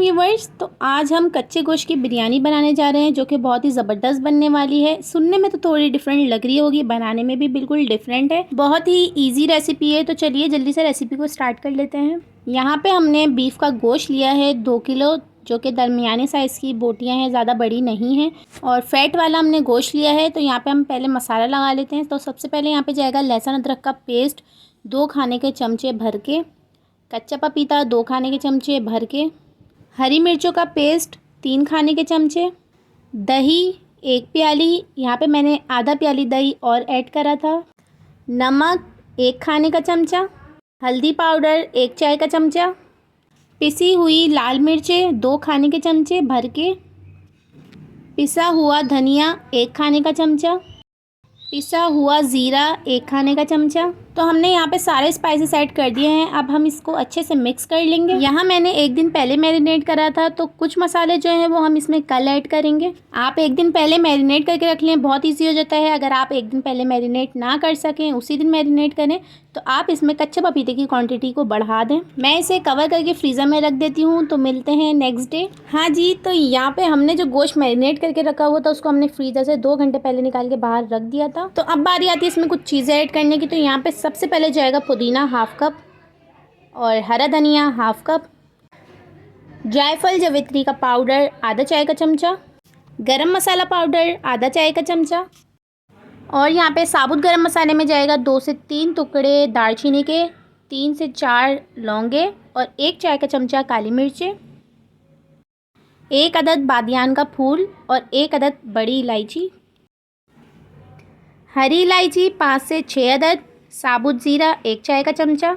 Viewers, तो आज हम कच्चे गोश्त की बिरयानी बनाने जा रहे हैं जो कि बहुत ही ज़बरदस्त बनने वाली है। सुनने में तो थोड़ी डिफरेंट लग रही होगी, बनाने में भी बिल्कुल डिफरेंट है। बहुत ही इजी रेसिपी है, तो चलिए जल्दी से रेसिपी को स्टार्ट कर लेते हैं। यहाँ पे हमने बीफ का गोश्त लिया है 2 किलो, जो कि दरमियाने साइज़ की बोटियाँ हैं, ज़्यादा बड़ी नहीं हैं। और फैट वाला हमने गोश्त लिया है। तो यहाँ पर हम पहले मसाला लगा लेते हैं। तो सबसे पहले यहाँ पर जाएगा लहसुन अदरक का पेस्ट 2 खाने के चमचे भर के, कच्चा पपीता 2 खाने के चमचे भर के, हरी मिर्चों का पेस्ट 3 खाने के चमचे, दही 1 प्याली, यहाँ पे मैंने आधा प्याली दही और ऐड करा था, नमक 1 खाने का चमचा, हल्दी पाउडर 1 चाय का चमचा, पिसी हुई लाल मिर्चें 2 खाने के चमचे भर के, पिसा हुआ धनिया 1 खाने का चमचा, पिसा हुआ ज़ीरा 1 खाने का चमचा। तो हमने यहाँ पे सारे स्पाइसेस ऐड कर दिए हैं। अब हम इसको अच्छे से मिक्स कर लेंगे। यहाँ मैंने 1 दिन पहले मैरिनेट करा था, तो कुछ मसाले जो हैं वो हम इसमें कल ऐड करेंगे। आप 1 दिन पहले मैरिनेट करके रख लें, बहुत ईजी हो जाता है। अगर आप 1 दिन पहले मैरिनेट ना कर सकें, उसी दिन मैरिनेट करें, तो आप इसमें कच्चे पपीते की क्वांटिटी को बढ़ा दें। मैं इसे कवर करके फ्रीज़र में रख देती हूँ। तो मिलते हैं नेक्स्ट डे। हाँ जी, तो यहाँ पे हमने जो गोश्त मैरिनेट करके रखा हुआ था उसको हमने फ्रीज़र से 2 घंटे पहले निकाल के बाहर रख दिया था। तो अब बारी आती है इसमें कुछ चीज़ें ऐड करने की। तो यहाँ पे सबसे पहले जाएगा पुदीना 1/2 कप और हरा धनिया 1/2 कप, जायफल जावित्री का पाउडर आधा चाय का चमचा, गरम मसाला पाउडर आधा चाय का चमचा, और यहाँ पे साबुत गरम मसाले में जाएगा 2 से 3 टुकड़े दालचीनी के, 3 से 4 लौंगे और 1 चाय का चमचा काली मिर्चें, 1 अदद बादियान का फूल और 1 अदद बड़ी इलायची, हरी इलायची 5 से 6 अदद, साबुत ज़ीरा 1 चाय का चमचा,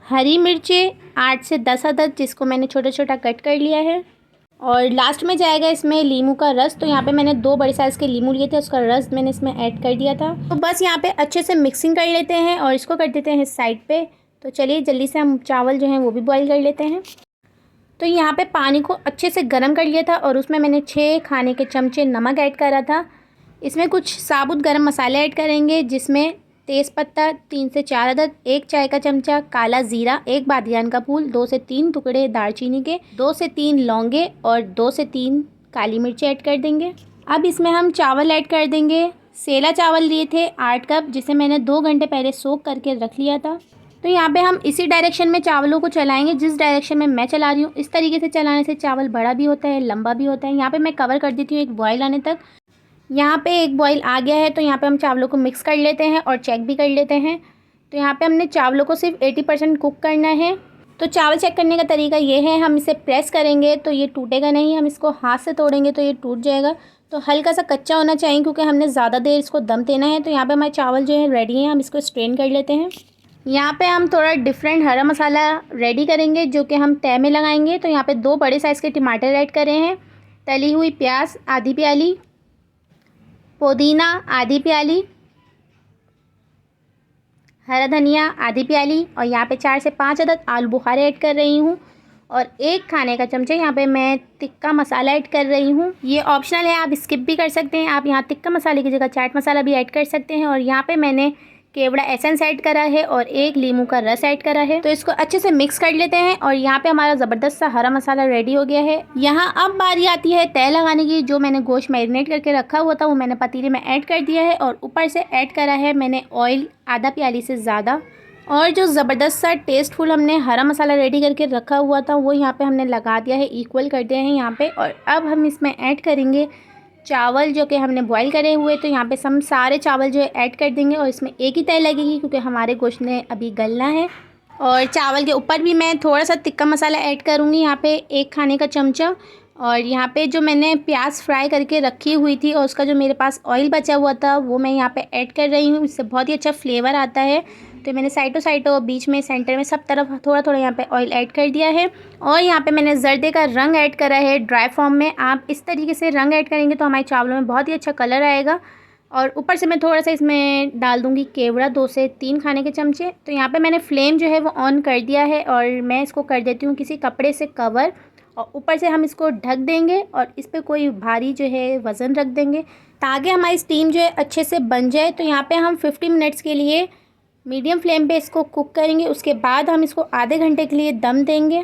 हरी मिर्चें 8 से 10 अदद, जिसको मैंने छोटा छोटा कट कर लिया है। और लास्ट में जाएगा इसमें लीमू का रस। तो यहाँ पे मैंने 2 बड़े साइज़ के लीमू लिए थे, उसका रस मैंने इसमें ऐड कर दिया था। तो बस यहाँ पे अच्छे से मिक्सिंग कर लेते हैं और इसको कर देते हैं साइड पे। तो चलिए जल्दी से हम चावल जो हैं वो भी बॉईल कर लेते हैं। तो यहाँ पे पानी को अच्छे से गर्म कर लिया था और उसमें मैंने 6 खाने के चमचे नमक ऐड करा था। इसमें कुछ साबुत गरम मसाले ऐड करेंगे, जिसमें तेज़पत्ता 3 से 4 अदद, 1 चाय का चमचा काला ज़ीरा, 1 बादियान का फूल, 2 से 3 टुकड़े दालचीनी के, 2 से 3 लौंगे और 2 से 3 काली मिर्ची ऐड कर देंगे। अब इसमें हम चावल ऐड कर देंगे। सेला चावल लिए थे 8 कप, जिसे मैंने 2 घंटे पहले सोक करके रख लिया था। तो यहाँ पे हम इसी डायरेक्शन में चावलों को चलाएंगे जिस डायरेक्शन में मैं चला रही हूँ। इस तरीके से चलाने से चावल बड़ा भी होता है, लंबा भी होता है। यहाँ पे मैं कवर कर देती हूँ एक बॉयल आने तक। यहाँ पे एक बॉयल आ गया है, तो यहाँ पे हम चावलों को मिक्स कर लेते हैं और चेक भी कर लेते हैं। तो यहाँ पे हमने चावलों को सिर्फ 80% कुक करना है। तो चावल चेक करने का तरीका ये है, हम इसे प्रेस करेंगे तो ये टूटेगा नहीं, हम इसको हाथ से तोड़ेंगे तो ये टूट जाएगा। तो हल्का सा कच्चा होना चाहिए, क्योंकि हमने ज़्यादा देर इसको दम देना है। तो यहाँ पर हमारे चावल जो है रेडी हैं, हम इसको स्ट्रेन कर लेते हैं। यहाँ पे हम थोड़ा डिफरेंट हरा मसाला रेडी करेंगे, जो कि हम तय में लगाएंगे। तो यहाँ पे 2 बड़े साइज़ के टमाटर ऐड करे हैं, तली हुई प्याज आधी प्याली, पुदीना आधी प्याली, हरा धनिया आधी प्याली, और यहाँ पे 4 से 5 अदद आलू बुखारे ऐड कर रही हूँ, और 1 खाने का चमचा यहाँ पे मैं टिक्का मसाला ऐड कर रही हूँ। ये ऑप्शनल है, आप स्किप भी कर सकते हैं। आप यहाँ टिक्का मसाले की जगह चाट मसाला भी ऐड कर सकते हैं। और यहाँ पे मैंने केवड़ा एसेंस ऐड करा है और 1 लीमू का रस ऐड करा है। तो इसको अच्छे से मिक्स कर लेते हैं। और यहाँ पे हमारा ज़बरदस्त सा हरा मसाला रेडी हो गया है। यहाँ अब बारी आती है तय लगाने की। जो मैंने गोश्त मैरिनेट करके रखा हुआ था वो मैंने पतीले में ऐड कर दिया है, और ऊपर से ऐड करा है मैंने ऑयल आधा प्याली से ज़्यादा। और जो ज़बरदस्त सा टेस्टफुल हमने हरा मसाला रेडी करके रखा हुआ था वो यहाँ पे हमने लगा दिया है, इक्वल कर दिया है यहाँ पे। और अब हम इसमें ऐड करेंगे चावल जो कि हमने बॉईल करे हुए। तो यहाँ पे हम सारे चावल जो है ऐड कर देंगे, और इसमें एक ही तय लगेगी क्योंकि हमारे गोश्त ने अभी गलना है। और चावल के ऊपर भी मैं थोड़ा सा टिक्का मसाला ऐड करूँगी, यहाँ पे 1 खाने का चमचा। और यहाँ पे जो मैंने प्याज फ्राई करके रखी हुई थी और उसका जो मेरे पास ऑयल बचा हुआ था वो मैं यहाँ पे ऐड कर रही हूँ। इससे बहुत ही अच्छा फ्लेवर आता है। तो मैंने साइडों बीच में, सेंटर में, सब तरफ थोड़ा थोड़ा यहाँ पे ऑयल ऐड कर दिया है। और यहाँ पे मैंने जर्दे का रंग ऐड करा है ड्राई फॉर्म में। आप इस तरीके से रंग ऐड करेंगे तो हमारे चावलों में बहुत ही अच्छा कलर आएगा। और ऊपर से मैं थोड़ा सा इसमें डाल दूँगी केवड़ा 2 से 3 खाने के चमचे। तो यहाँ पे मैंने फ्लेम जो है वो ऑन कर दिया है, और मैं इसको कर देती हूँ किसी कपड़े से कवर, और ऊपर से हम इसको ढक देंगे और इस पर कोई भारी जो है वज़न रख देंगे, ताकि हमारी स्टीम जो है अच्छे से बन जाए। तो यहाँ पे हम 50 मिनट्स के लिए मीडियम फ्लेम पे इसको कुक करेंगे। उसके बाद हम इसको आधे घंटे के लिए दम देंगे।